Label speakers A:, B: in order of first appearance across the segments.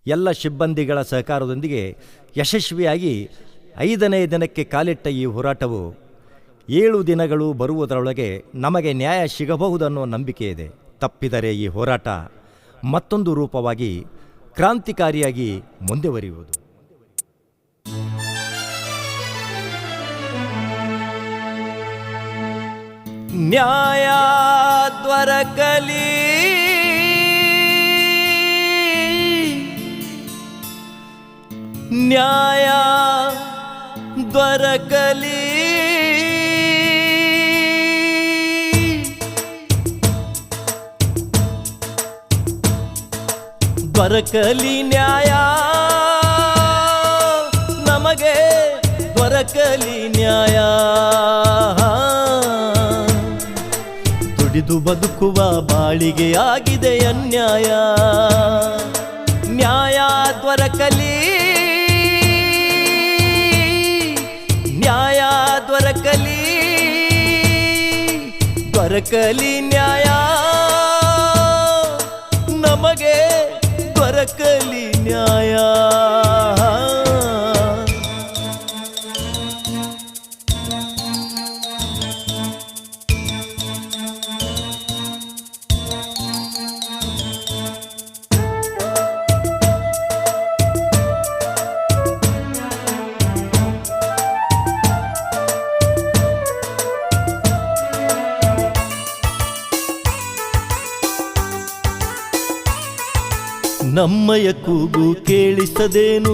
A: ಎಲ್ಲ ಸಿಬ್ಬಂದಿಗಳ ಸಹಕಾರದೊಂದಿಗೆ ಯಶಸ್ವಿಯಾಗಿ 5ನೇ ದಿನಕ್ಕೆ ಕಾಲಿಟ್ಟ ಈ ಹೋರಾಟವು 7 ದಿನಗಳು ಬರುವುದರೊಳಗೆ ನಮಗೆ ನ್ಯಾಯ ಸಿಗಬಹುದನ್ನೋ ನಂಬಿಕೆ ಇದೆ. ತಪ್ಪಿದರೆ ಈ ಹೋರಾಟ ಮತ್ತೊಂದು ರೂಪವಾಗಿ ಕ್ರಾಂತಿಕಾರಿಯಾಗಿ ಮುಂದುವರಿಯುವುದು. ನ್ಯಾಯ ದೊರಕಲಿ, ನ್ಯಾಯ ದೊರಕಲಿ, ದೊರಕಲಿ ನ್ಯಾಯ ನಮಗೆ, ದೊರಕಲಿ ನ್ಯಾಯ. ದುಡಿದು ಬದುಕುವ ಬಾಳಿಗೆ ಆಗಿದೆ ಅನ್ಯಾಯ. ನ್ಯಾಯ ದೊರಕಲಿ, ನ್ಯಾಯ ದೊರಕಲಿ, ದೊರಕಲಿ ನ್ಯಾಯ ನಮಗೆ, ದೊರಕಲಿ ನ್ಯಾಯ. ನಮ್ಮಯ ಕೂಗು ಕೇಳಿಸದೇನು,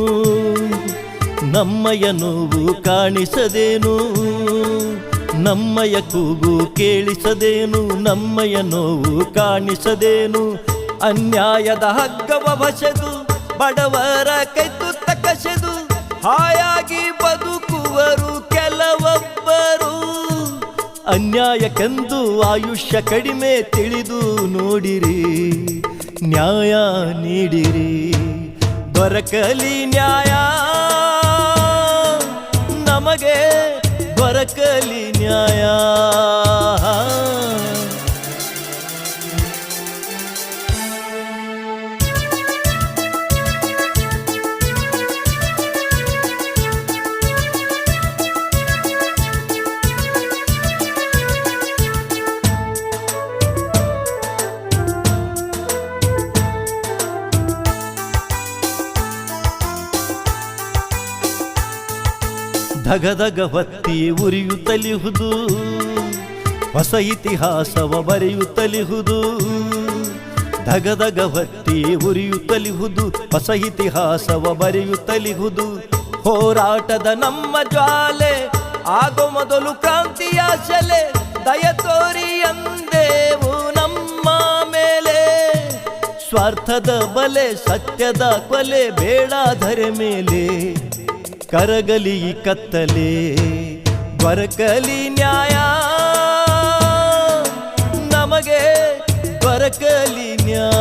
A: ನಮ್ಮಯ ನೋವು ಕಾಣಿಸದೇನು. ನಮ್ಮಯ ಕೂಗು ಕೇಳಿಸದೇನು, ನಮ್ಮಯ ನೋವು ಕಾಣಿಸದೇನು. ಅನ್ಯಾಯದ ಹಗ್ಗವ ಬಸೆದು ಬಡವರ ಕೈತುತ್ತ ಕಸೆದು ಹಾಯಾಗಿ ಬದುಕುವರು ಕೆಲವೊಬ್ಬರು. ಅನ್ಯಾಯಕ್ಕೆಂದು ಆಯುಷ್ಯ ಕಡಿಮೆ ತಿಳಿದು ನೋಡಿರಿ, ನ್ಯಾಯ ನೀಡಿರಿ. ದೊರಕಲಿ ನ್ಯಾಯ ನಮಗೆ, ದೊರಕಲಿ ನ್ಯಾಯ. ಧಗಧಗ ಹೊತ್ತಿ ಉರಿಯುತ್ತಲಿಹುದು, ಹೊಸ ಇತಿಹಾಸವ ಬರೆಯುತ್ತಲಿಹುದು. ಧಗಧಗ ಹೊತ್ತಿ ಉರಿಯುತ್ತಲಿಹುದು, ಹೊಸ ಇತಿಹಾಸವ ಬರೆಯುತ್ತಲಿಹುದು. ಹೋರಾಟದ ನಮ್ಮ ಜ್ವಾಲೆ ಆಗೋ ಮೊದಲು ಕ್ರಾಂತಿಯ ಶಲೆ. ದಯ ತೋರಿ ಎಂದೇವು ನಮ್ಮ ಮೇಲೆ, ಸ್ವಾರ್ಥದ ಬಲೆ ಸತ್ಯದ ಕೊಲೆ ಬೇಡ ಧರೆ ಮೇಲೆ. ಕರಗಲಿ ಕತ್ತಲೆ, ದೊರಕಲಿ ನ್ಯಾಯ ನಮಗೆ, ದೊರಕಲಿ ನ್ಯಾಯ.